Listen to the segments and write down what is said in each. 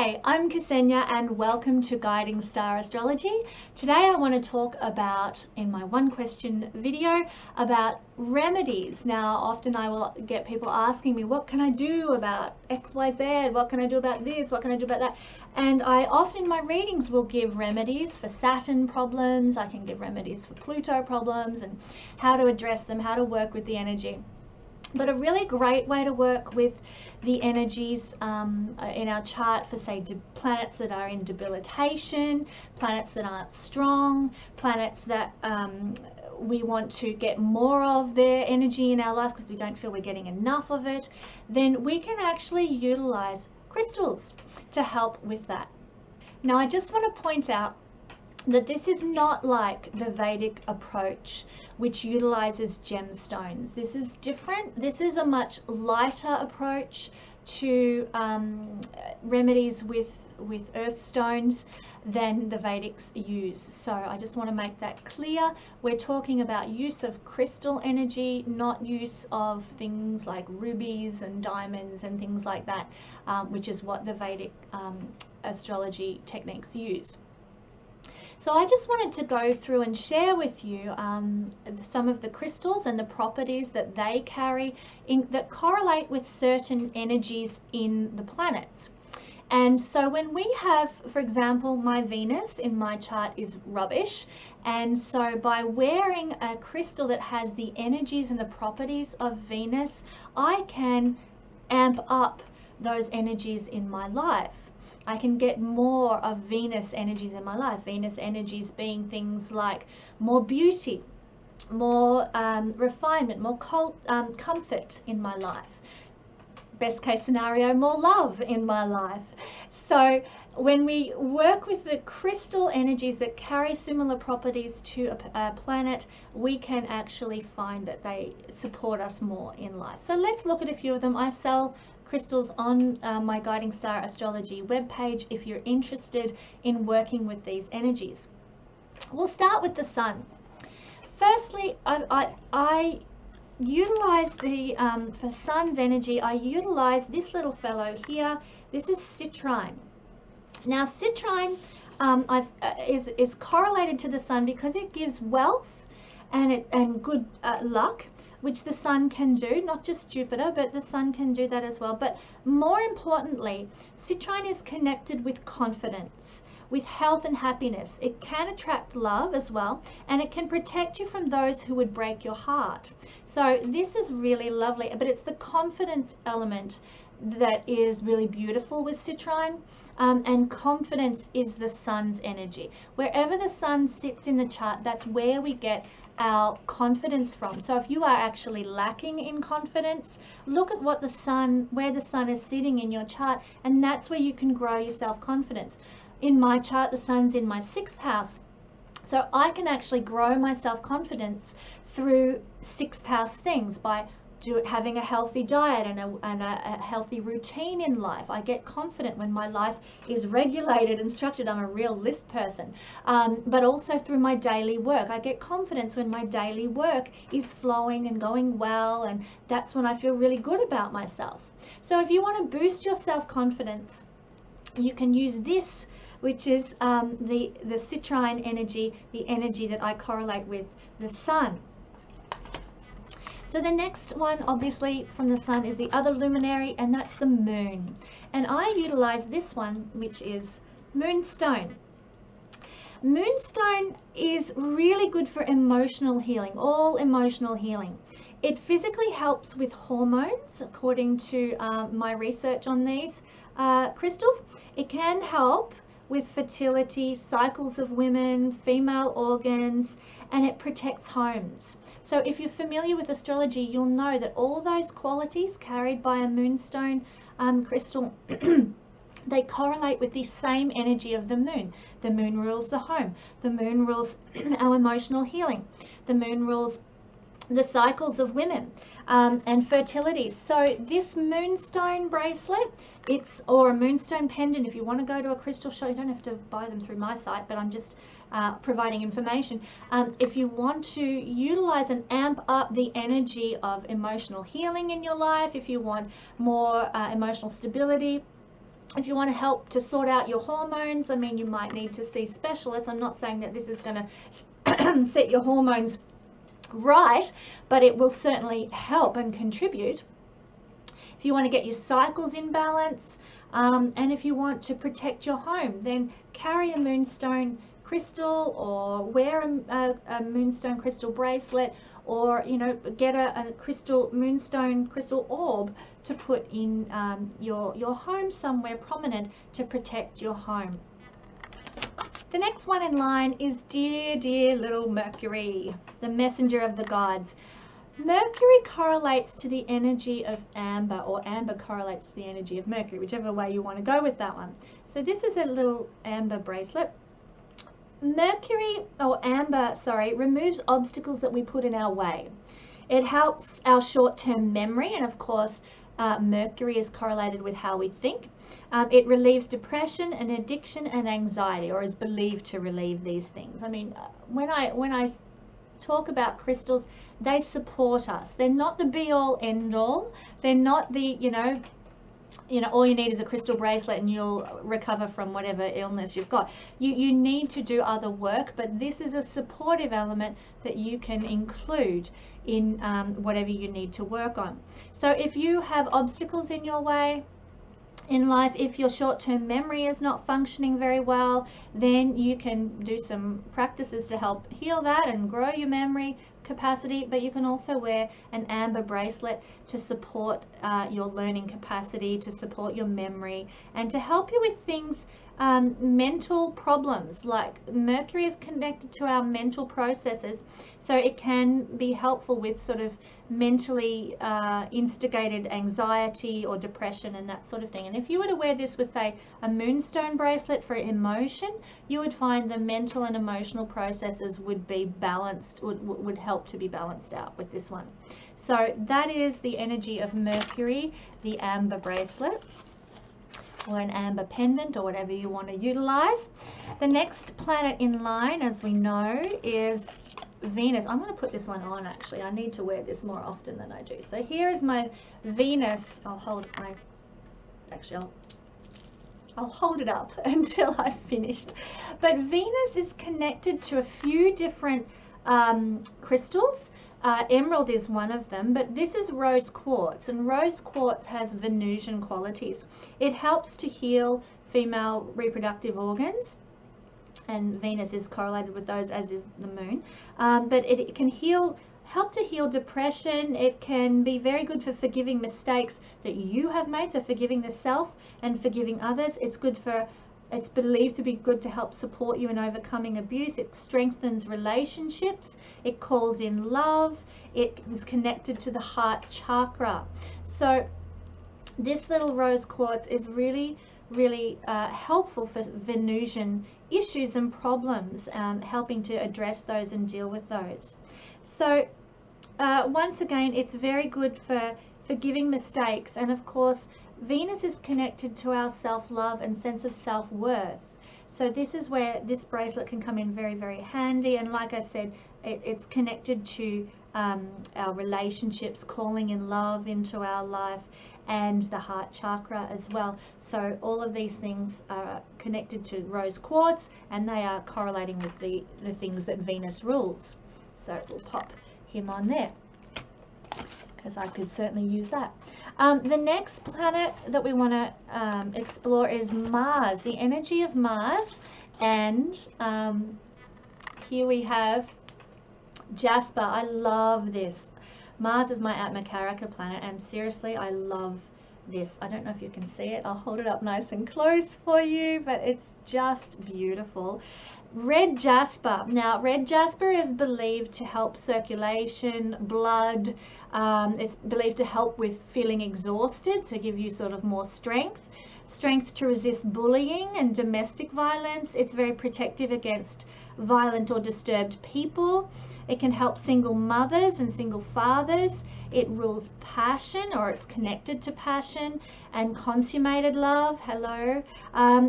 Hi, I'm Kesenya and welcome to Guiding Star Astrology. Today I want to talk about, in my one question video, about remedies. Now often I will get people asking me, what can I do about XYZ? What can I do about this? What can I do about that? And I often in my readings will give remedies for Saturn problems. I can give remedies for Pluto problems and how to address them, how to work with the energy. But a really great way to work with the energies in our chart for, say, planets that are in debilitation, planets that aren't strong, planets that we want to get more of their energy in our life because we don't feel we're getting enough of it, then we can actually utilize crystals to help with that. Now, I just want to point out that this is not like the Vedic approach, which utilizes gemstones. This is different. This is a much lighter approach to remedies with earth stones than the Vedics use. So I just want to make that clear. We're talking about use of crystal energy, not use of things like rubies and diamonds and things like that, which is what the Vedic astrology techniques use. So I just wanted to go through and share with you some of the crystals and the properties that they carry that correlate with certain energies in the planets. And so when we have, for example, my Venus in my chart is rubbish, and so by wearing a crystal that has the energies and the properties of Venus, I can amp up those energies in my life. I can get more of Venus energies in my life. Venus energies being things like more beauty, more refinement, more comfort in my life. Best case scenario, more love in my life. So when we work with the crystal energies that carry similar properties to a planet, we can actually find that they support us more in life. So let's look at a few of them. I sell crystals on my Guiding Star Astrology webpage if you're interested in working with these energies. We'll start with the sun. Firstly, I utilize the, for sun's energy, I utilize this little fellow here. This is Citrine. Now Citrine is correlated to the sun because it gives wealth and good luck, which the sun can do, not just Jupiter, but the sun can do that as well. But more importantly, Citrine is connected with confidence, with health and happiness. It can attract love as well, and it can protect you from those who would break your heart. So this is really lovely, but it's the confidence element that is really beautiful with Citrine, and confidence is the sun's energy. Wherever the sun sits in the chart, that's where we get our confidence from. So if you are actually lacking in confidence, look at what the sun, where the sun is sitting in your chart, and that's where you can grow your self-confidence. In my chart, the sun's in my 6th house, so I can actually grow my self-confidence through 6th house things by having a healthy diet and a healthy routine in life. I get confident when my life is regulated and structured. I'm a real list person, but also through my daily work. I get confidence when my daily work is flowing and going well, and that's when I feel really good about myself. So if you want to boost your self-confidence, you can use this, which is the Citrine energy, the energy that I correlate with the sun. So the next one, obviously, from the sun is the other luminary, and that's the moon. And I utilize this one, which is Moonstone. Moonstone is really good for emotional healing, all emotional healing. It physically helps with hormones, according to my research on these crystals. It can help with fertility, cycles of women, female organs, and it protects homes. So if you're familiar with astrology, you'll know that all those qualities carried by a moonstone crystal, they correlate with the same energy of the moon. The moon rules the home. The moon rules our emotional healing. The moon rules the cycles of women and fertility. So this moonstone bracelet, or a moonstone pendant, if you want to go to a crystal show, you don't have to buy them through my site, but I'm just providing information. If you want to utilize and amp up the energy of emotional healing in your life, if you want more emotional stability, If you want to help to sort out your hormones, I mean, you might need to see specialists. I'm not saying that this is going to set your hormones right, but it will certainly help and contribute. If you want to get your cycles in balance, and if you want to protect your home, then carry a moonstone crystal, or wear a moonstone crystal bracelet, or, you know, get a moonstone crystal orb to put in your home somewhere prominent to protect your home. The next one in line is dear, dear little Mercury, the messenger of the gods. Mercury correlates to the energy of amber, or amber correlates to the energy of Mercury, whichever way you want to go with that one. So this is a little amber bracelet. Mercury, or amber, sorry, removes obstacles that we put in our way. It helps our short-term memory, and of course, Mercury is correlated with how we think. It relieves depression and addiction and anxiety, or is believed to relieve these things. I mean, when I talk about crystals, they support us. They're not the be-all, end-all. They're not the, you know, all you need is a crystal bracelet and you'll recover from whatever illness you've got. You need to do other work, but this is a supportive element that you can include in whatever you need to work on. So if you have obstacles in your way in life, if your short-term memory is not functioning very well, then you can do some practices to help heal that and grow your memory capacity. But you can also wear an amber bracelet to support your learning capacity, to support your memory, and to help you with things, mental problems. Like Mercury is connected to our mental processes, so it can be helpful with sort of mentally instigated anxiety or depression and that sort of thing. And if you were to wear this with, say, a moonstone bracelet for emotion, you would find the mental and emotional processes would be balanced, would help to be balanced out with this one. So that is the energy of Mercury, the amber bracelet, or an amber pendant, or whatever you want to utilize. The next planet in line, as we know, is Venus. I'm going to put this one on, actually. I need to wear this more often than I do. So here is my Venus. I'll hold it up until I've finished. But Venus is connected to a few different crystals. Emerald is one of them, but this is rose quartz, and rose quartz has Venusian qualities. It helps to heal female reproductive organs, and Venus is correlated with those, as is the moon. But it can help to heal depression. It can be very good for forgiving mistakes that you have made, so forgiving the self and forgiving others. It's believed to be good to help support you in overcoming abuse. It strengthens relationships. It calls in love. It is connected to the heart chakra. So this little rose quartz is really, really helpful for Venusian issues and problems, helping to address those and deal with those. So once again, it's very good for forgiving mistakes, and of course Venus is connected to our self-love and sense of self-worth. So this is where this bracelet can come in very, very handy. And like I said, it's connected to our relationships, calling in love into our life, and the heart chakra as well. So all of these things are connected to rose quartz, and they are correlating with the things that Venus rules. So we'll pop him on there, because I could certainly use that. The next planet that we want to explore is Mars, the energy of Mars. And here we have Jasper. I love this. Mars is my Atmakaraka planet, and seriously, I love this. I don't know if you can see it. I'll hold it up nice and close for you, but it's just beautiful. Red jasper. Now, red jasper is believed to help circulation, blood. It's believed to help with feeling exhausted, so give you sort of more strength. Strength to resist bullying and domestic violence. It's very protective against violent or disturbed people. It can help single mothers and single fathers. It rules passion, or it's connected to passion and consummated love. Hello.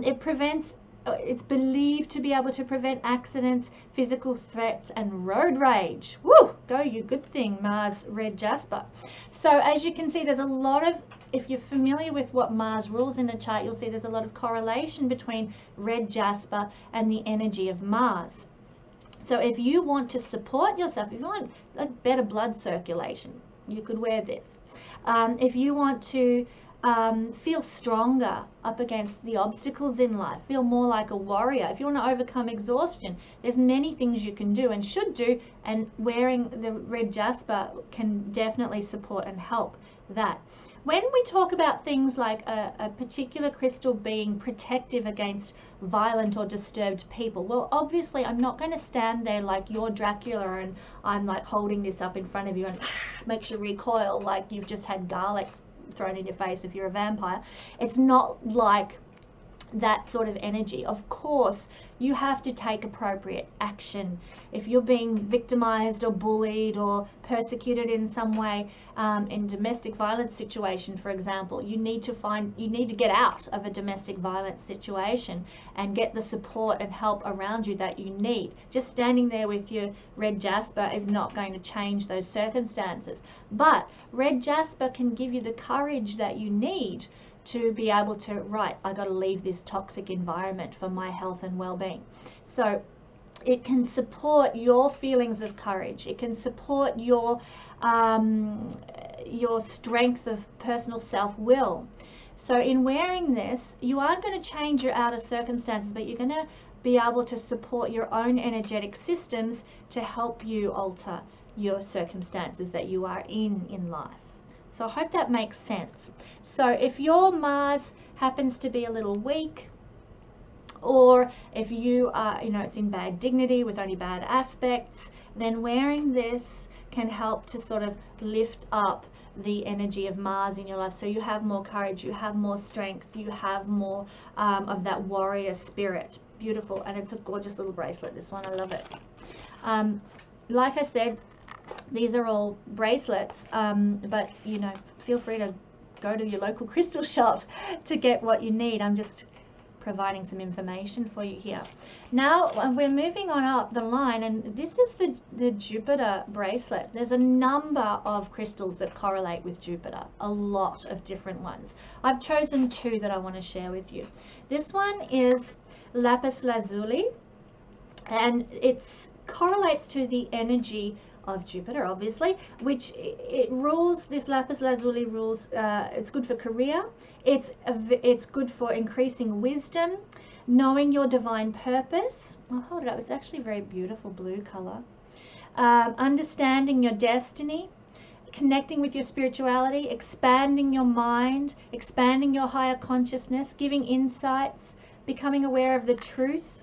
It prevents it's believed to be able to prevent accidents, physical threats, and road rage. Woo! Go you good thing, Mars red jasper. So as you can see, there's a lot of, if you're familiar with what Mars rules in a chart, you'll see there's a lot of correlation between red jasper and the energy of Mars. So if you want to support yourself, if you want like better blood circulation, you could wear this. If you want to feel stronger up against the obstacles in life, feel more like a warrior, if you want to overcome exhaustion, there's many things you can do and should do, and wearing the red jasper can definitely support and help that. When we talk about things like a particular crystal being protective against violent or disturbed people, well, obviously I'm not going to stand there like you're Dracula and I'm like holding this up in front of you and makes you recoil like you've just had garlic thrown in your face if you're a vampire. It's not like that sort of energy. Of course, you have to take appropriate action. If you're being victimized or bullied or persecuted in some way, in domestic violence situation, for example, you need to get out of a domestic violence situation and get the support and help around you that you need. Just standing there with your red jasper is not going to change those circumstances. But red jasper can give you the courage that you need to be able to, right, I got to leave this toxic environment for my health and well-being. So it can support your feelings of courage. It can support your strength of personal self-will. So in wearing this, you aren't going to change your outer circumstances, but you're going to be able to support your own energetic systems to help you alter your circumstances that you are in life. So I hope that makes sense. So if your Mars happens to be a little weak, or if you are, it's in bad dignity with only bad aspects, then wearing this can help to sort of lift up the energy of Mars in your life. So you have more courage, you have more strength, you have more of that warrior spirit. Beautiful. And it's a gorgeous little bracelet, this one. I love it. Like I said, these are all bracelets, but feel free to go to your local crystal shop to get what you need. I'm just providing some information for you here. Now we're moving on up the line, and this is the Jupiter bracelet. There's a number of crystals that correlate with Jupiter, a lot of different ones. I've chosen two that I want to share with you. This one is lapis lazuli, and it correlates to the energy of Jupiter, obviously, which it rules. This lapis lazuli rules. It's good for career. It's good for increasing wisdom, knowing your divine purpose. I'll hold it up. It's actually a very beautiful blue color. Understanding your destiny, connecting with your spirituality, expanding your mind, expanding your higher consciousness, giving insights, becoming aware of the truth.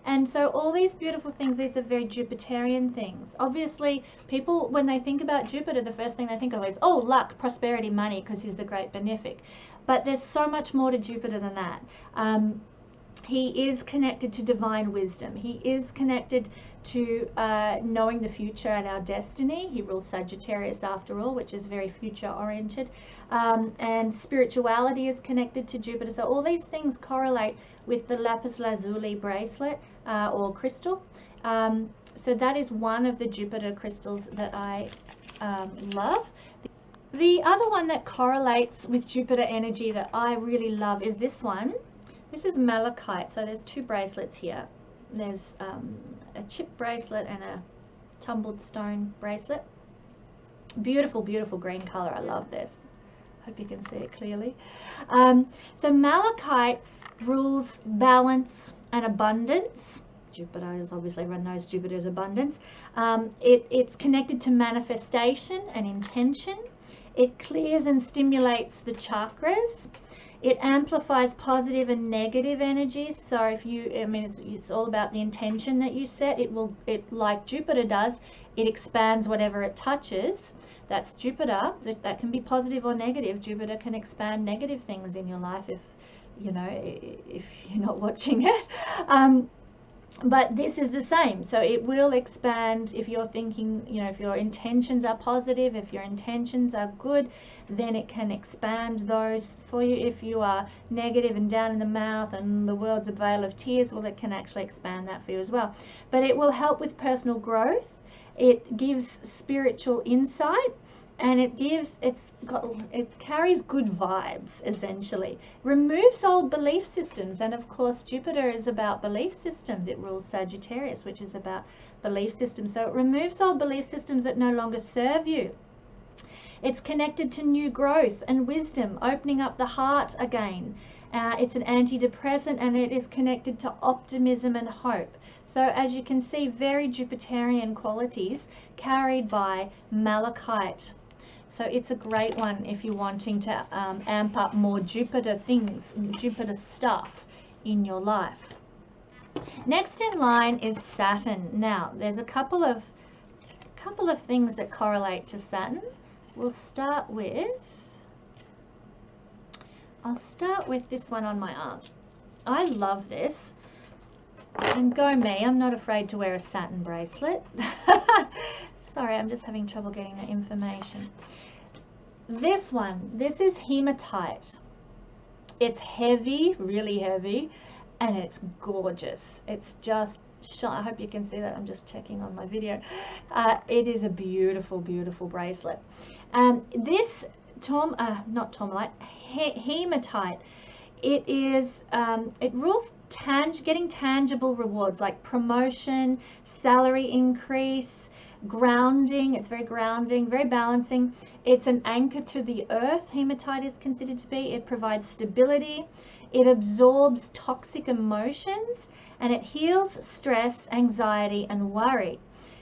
And so all these beautiful things, these are very Jupiterian things. Obviously, people, when they think about Jupiter, the first thing they think of is, oh, luck, prosperity, money, because he's the great benefic. But there's so much more to Jupiter than that. He is connected to divine wisdom. He is connected to knowing the future and our destiny. He rules Sagittarius after all, which is very future oriented. And spirituality is connected to Jupiter. So all these things correlate with the lapis lazuli bracelet or crystal. So that is one of the Jupiter crystals that I love. The other one that correlates with Jupiter energy that I really love is this one. This is Malachite. So there's two bracelets here. There's a chip bracelet and a tumbled stone bracelet. Beautiful, beautiful green color. I love this. Hope you can see it clearly. So Malachite rules balance and abundance. Jupiter is obviously, everyone knows Jupiter is abundance. It's connected to manifestation and intention. It clears and stimulates the chakras. It amplifies positive and negative energies. So if you, it's all about the intention that you set. It like Jupiter does, it expands whatever it touches. That's Jupiter. That can be positive or negative. Jupiter can expand negative things in your life if you're not watching it. But this is the same, so it will expand if you're thinking, you know, if your intentions are positive, if your intentions are good, then it can expand those for you. If you are negative and down in the mouth and the world's a vale of tears, well, it can actually expand that for you as well. But it will help with personal growth. It gives spiritual insight, and it carries good vibes, essentially. Removes old belief systems, and of course Jupiter is about belief systems. It rules Sagittarius, which is about belief systems. So it removes old belief systems that no longer serve you. It's connected to new growth and wisdom, opening up the heart again. It's an antidepressant, and it is connected to optimism and hope. So as you can see, very Jupiterian qualities carried by Malachite. So it's a great one if you're wanting to amp up more Jupiter things, Jupiter stuff in your life. Next in line is Saturn. Now, there's a couple of things that correlate to Saturn. I'll start with this one on my arm. I love this. And go me, I'm not afraid to wear a Saturn bracelet. Sorry, I'm just having trouble getting the information. This is Hematite. It's heavy, really heavy, and it's gorgeous. It's just, I hope you can see that. I'm just checking on my video. It is a beautiful, beautiful bracelet. This Hematite, it rules getting tangible rewards like promotion, salary increase, grounding. It's very grounding, very balancing. It's an anchor to the earth, Hematite is considered to be. It provides stability. It absorbs toxic emotions, and it heals stress, anxiety, and worry.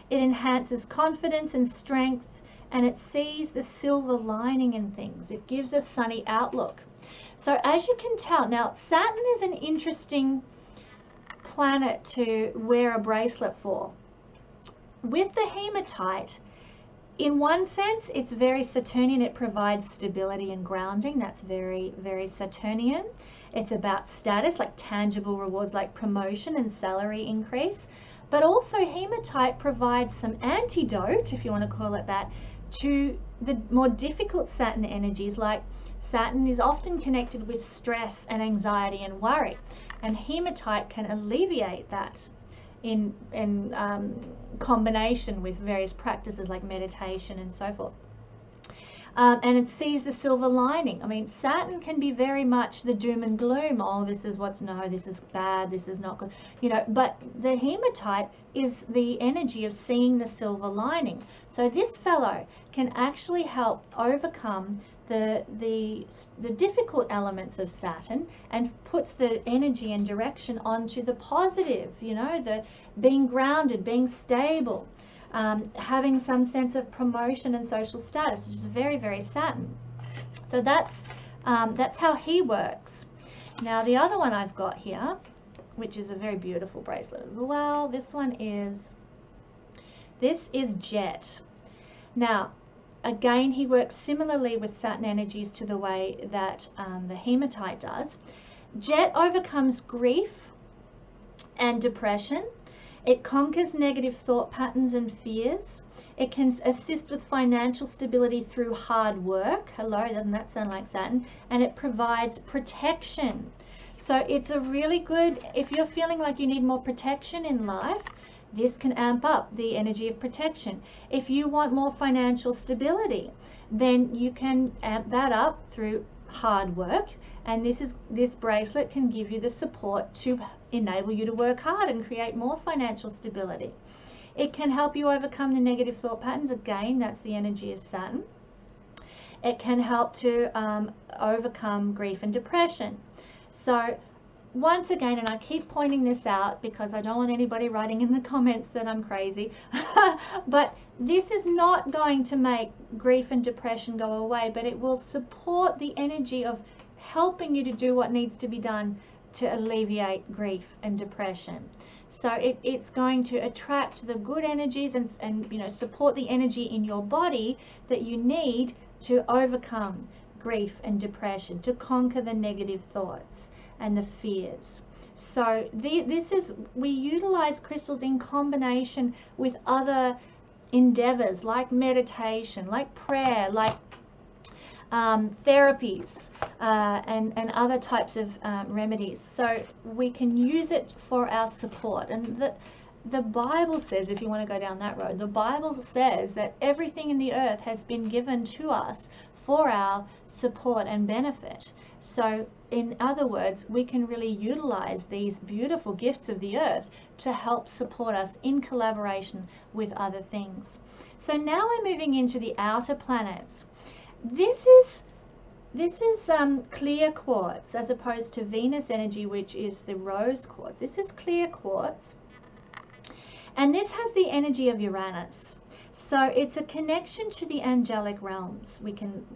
It enhances confidence and strength, and it sees the silver lining in things. It gives a sunny outlook. So as you can tell, now Saturn is an interesting planet to wear a bracelet for. With the Hematite, in one sense, it's very Saturnian. It provides stability and grounding. That's very, very Saturnian. It's about status, like tangible rewards like promotion and salary increase. But also Hematite provides some antidote, if you want to call it that, to the more difficult Saturn energies. Like Saturn is often connected with stress and anxiety and worry, and Hematite can alleviate that in combination with various practices like meditation and so forth. And it sees the silver lining. I mean, Saturn can be very much the doom and gloom. Oh, this is this is bad, this is not good, you know, but the Hematite is the energy of seeing the silver lining. So this fellow can actually help overcome the difficult elements of Saturn, and puts the energy and direction onto the positive, you know, the being grounded, being stable, having some sense of promotion and social status, which is very, very Saturn. So that's how he works. Now the other one I've got here, which is a very beautiful bracelet as well, this is Jet. Now again, he works similarly with Saturn energies to the way that the Hematite does. Jet overcomes grief and depression. It conquers negative thought patterns and fears. It can assist with financial stability through hard work. Hello, doesn't that sound like Saturn? And it provides protection. So it's a really good, if you're feeling like you need more protection in life, this can amp up the energy of protection. If you want more financial stability, then you can amp that up through hard work, and this bracelet can give you the support to enable you to work hard and create more financial stability. It can help you overcome the negative thought patterns. Again, that's the energy of Saturn. It can help to overcome grief and depression. So once again, and I keep pointing this out because I don't want anybody writing in the comments that I'm crazy, but this is not going to make grief and depression go away, but it will support the energy of helping you to do what needs to be done to alleviate grief and depression. So it's going to attract the good energies and you know, support the energy in your body that you need to overcome grief and depression, to conquer the negative thoughts and the fears. So we utilize crystals in combination with other endeavors like meditation, like prayer, like therapies, and other types of remedies. So we can use it for our support. And the Bible says, if you want to go down that road, the Bible says that everything in the earth has been given to us for our support and benefit. So in other words, we can really utilize these beautiful gifts of the earth to help support us in collaboration with other things. So now we're moving into the outer planets. This is clear quartz, as opposed to Venus energy, which is the rose quartz. This is clear quartz, and this has the energy of Uranus. So it's a connection to the angelic realms. We can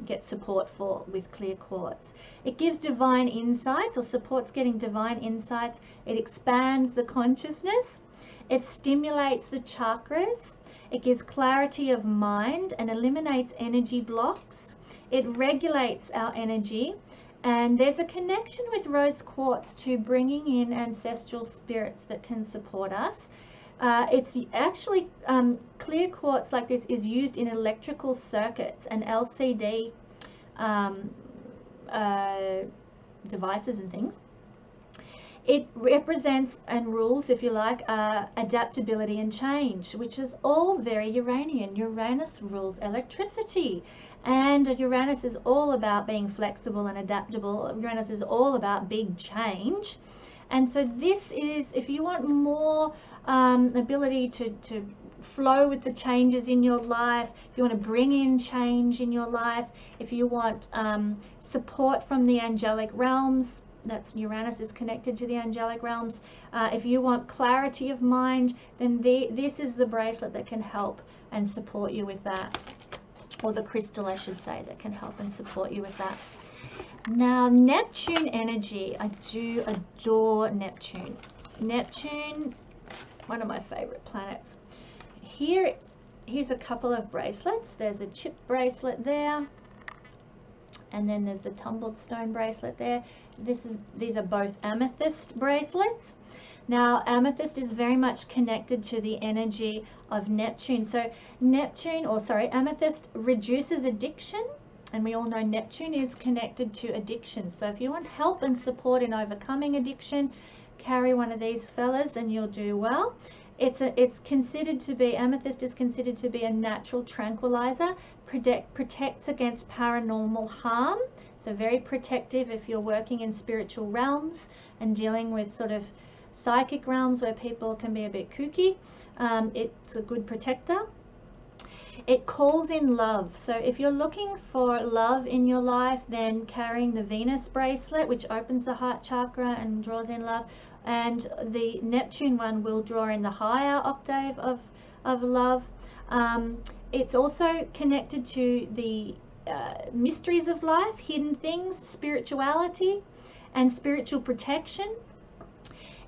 get support for with clear quartz. It gives divine insights, or supports getting divine insights. It expands the consciousness. It stimulates the chakras. It gives clarity of mind and eliminates energy blocks. It regulates our energy. And there's a connection with rose quartz to bringing in ancestral spirits that can support us. It's actually, clear quartz like this is used in electrical circuits and LCD devices and things. It represents and rules, if you like, adaptability and change, which is all very Uranian. Uranus rules electricity, and Uranus is all about being flexible and adaptable. Uranus is all about big change. And so this is, if you want more ability to flow with the changes in your life, if you want to bring in change in your life, if you want support from the angelic realms, that's Uranus is connected to the angelic realms. If you want clarity of mind, then this is the bracelet that can help and support you with that, or the crystal, I should say, that can help and support you with that. Now, Neptune energy, I do adore Neptune. Neptune, one of my favorite planets. Here's a couple of bracelets. There's a chip bracelet there, and then there's the tumbled stone bracelet there. These are both amethyst bracelets. Now, amethyst is very much connected to the energy of Neptune. So amethyst reduces addiction, and we all know Neptune is connected to addiction. So if you want help and support in overcoming addiction, carry one of these fellas and you'll do well. Amethyst is considered to be a natural tranquilizer, protects against paranormal harm. So very protective if you're working in spiritual realms and dealing with sort of psychic realms where people can be a bit kooky. It's a good protector. It calls in love. So if you're looking for love in your life, then carrying the Venus bracelet, which opens the heart chakra and draws in love, and the Neptune one will draw in the higher octave of love. It's also connected to the mysteries of life, hidden things, spirituality, and spiritual protection.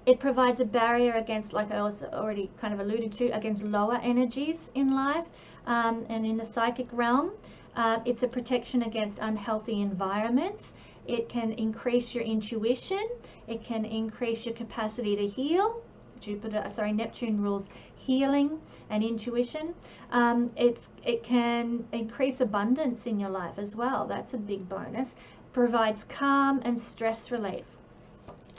It provides a barrier against, like I also already kind of alluded to, against lower energies in life and in the psychic realm. It's a protection against unhealthy environments. It increase your intuition. It can increase your capacity to heal. Neptune rules healing and intuition. It can increase abundance in your life as well. That's a big bonus. Provides calm and stress relief.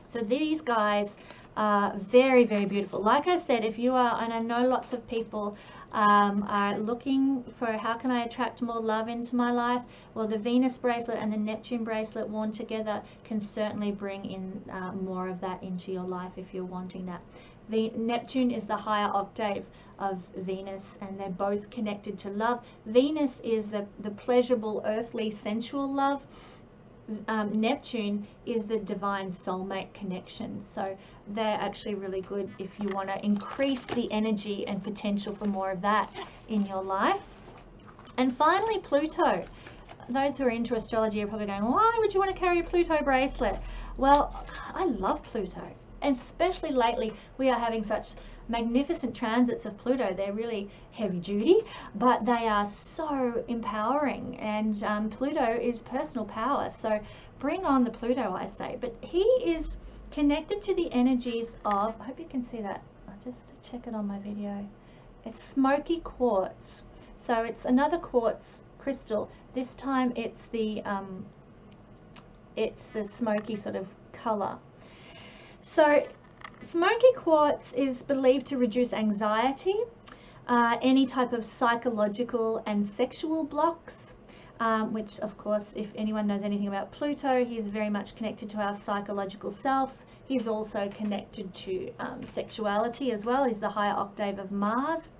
So these guys are very, very beautiful. Like I said, if you are, and I know lots of people are looking for how can I attract more love into my life, well, the Venus bracelet and the Neptune bracelet worn together can certainly bring in more of that into your life if you're wanting that. Neptune is the higher octave of Venus, and they're both connected to love. Venus is the pleasurable, earthly, sensual love. Neptune is the divine soulmate connection. So they're actually really good if you want to increase the energy and potential for more of that in your life. And finally, Pluto. Those who are into astrology are probably going, why would you want to carry a Pluto bracelet? Well, I love Pluto, and especially lately we are having such magnificent transits of Pluto. They're really heavy duty, but they are so empowering, and Pluto is personal power. So bring on the Pluto, I say. But he is connected to the energies of, I hope you can see that, I'll just check it on my video. It's smoky quartz. So it's another quartz crystal. This time it's the smoky sort of color. So smoky quartz is believed to reduce anxiety, any type of psychological and sexual blocks, which of course, if anyone knows anything about Pluto, he's very much connected to our psychological self. He's also connected to sexuality as well. He's the higher octave of Mars.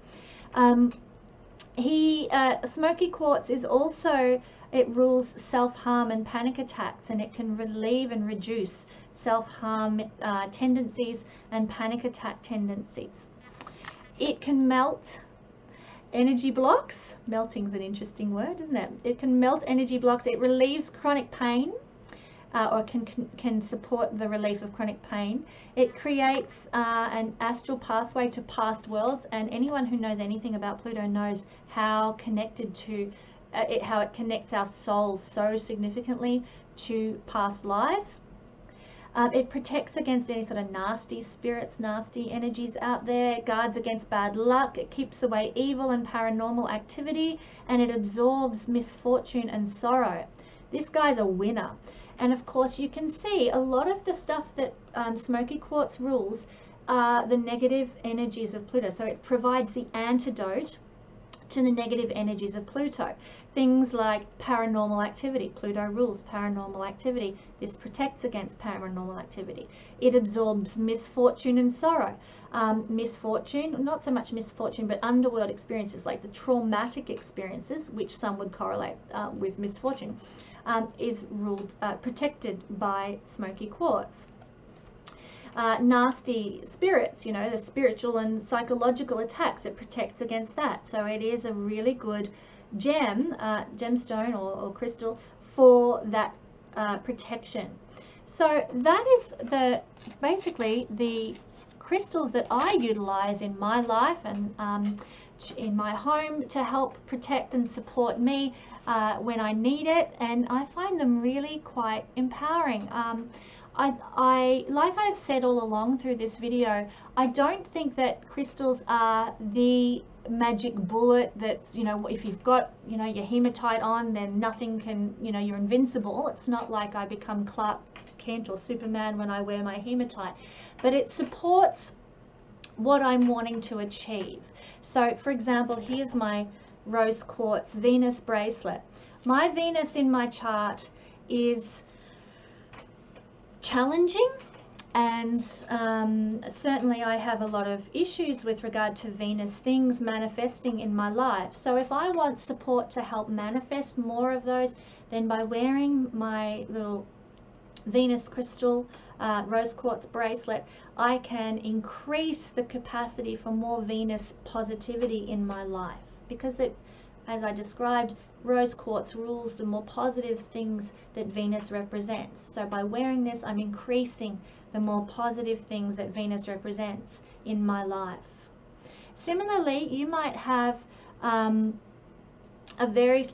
Smoky quartz is also, it rules self-harm and panic attacks, and it can relieve and reduce self-harm tendencies and panic attack tendencies. It can melt energy blocks. Melting is an interesting word, isn't it? It can melt energy blocks. It relieves chronic pain, or can support the relief of chronic pain. It creates an astral pathway to past worlds, and anyone who knows anything about Pluto knows how connected to how it connects our soul so significantly to past lives. It protects against any sort of nasty spirits, nasty energies out there, guards against bad luck, it keeps away evil and paranormal activity, and it absorbs misfortune and sorrow. This guy's a winner. And of course you can see a lot of the stuff that smoky quartz rules are the negative energies of Pluto. So it provides the antidote to the negative energies of Pluto. Things like paranormal activity. Pluto rules paranormal activity. This protects against paranormal activity. It absorbs misfortune and sorrow. Misfortune, not so much misfortune, but underworld experiences like the traumatic experiences, which some would correlate with misfortune, is ruled, protected by smoky quartz. Nasty spirits, you know, the spiritual and psychological attacks, it protects against that. So it is a really good gem, gemstone or crystal for that protection. So that is basically the crystals that I utilize in my life and in my home to help protect and support me when I need it, and I find them really quite empowering. Like I've said all along through this video, I don't think that crystals are the magic bullet that's, you know, if you've got, you know, your hematite on, then nothing can, you know, you're invincible. It's not like I become Clark Kent or Superman when I wear my hematite, but it supports what I'm wanting to achieve. So for example, here's my rose quartz Venus bracelet. My Venus in my chart is challenging, and certainly I have a lot of issues with regard to Venus things manifesting in my life. So if I want support to help manifest more of those, then by wearing my little Venus crystal rose quartz bracelet, I can increase the capacity for more Venus positivity in my life, because it, as I described, rose quartz rules the more positive things that Venus represents. So by wearing this, I'm increasing the more positive things that Venus represents in my life. Similarly, you might have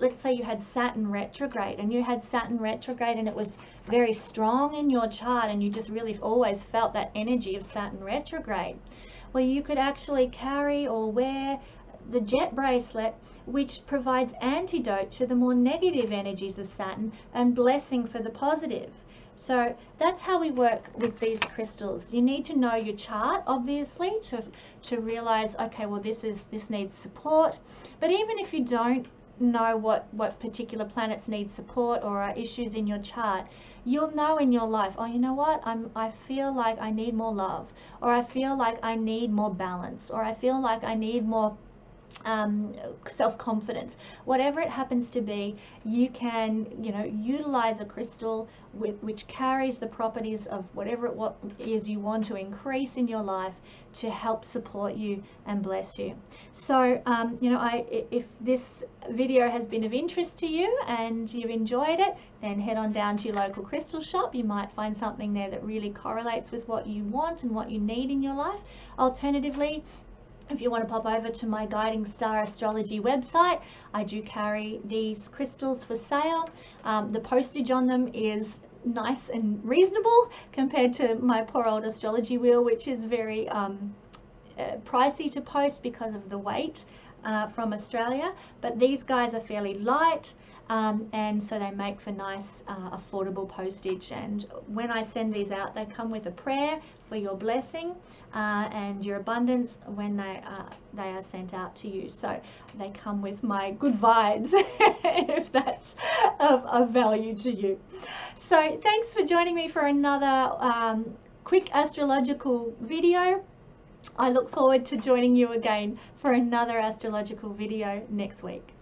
let's say you had Saturn retrograde, and you had Saturn retrograde and it was very strong in your chart, and you just really always felt that energy of Saturn retrograde. Well, you could actually carry or wear the jet bracelet, which provides antidote to the more negative energies of Saturn and blessing for the positive. So that's how we work with these crystals. You need to know your chart, obviously, to realize, okay, well, this needs support. But even if you don't know what particular planets need support or are issues in your chart, you'll know in your life, oh, you know what, I feel like I need more love, or I feel like I need more balance, or I feel like I need more self-confidence. Whatever it happens to be, you can, you know, utilize a crystal which carries the properties of whatever it is you want to increase in your life to help support you and bless you. So you know, if this video has been of interest to you and you've enjoyed it, then head on down to your local crystal shop. You might find something there that really correlates with what you want and what you need in your life. Alternatively, if you want to pop over to my Guiding Star Astrology website, I do carry these crystals for sale. The postage on them is nice and reasonable compared to my poor old astrology wheel, which is very pricey to post because of the weight from Australia. But these guys are fairly light, and so they make for nice affordable postage. And when I send these out, they come with a prayer for your blessing and your abundance when they are sent out to you. So they come with my good vibes if that's of value to you. So thanks for joining me for another quick astrological video. I look forward to joining you again for another astrological video next week.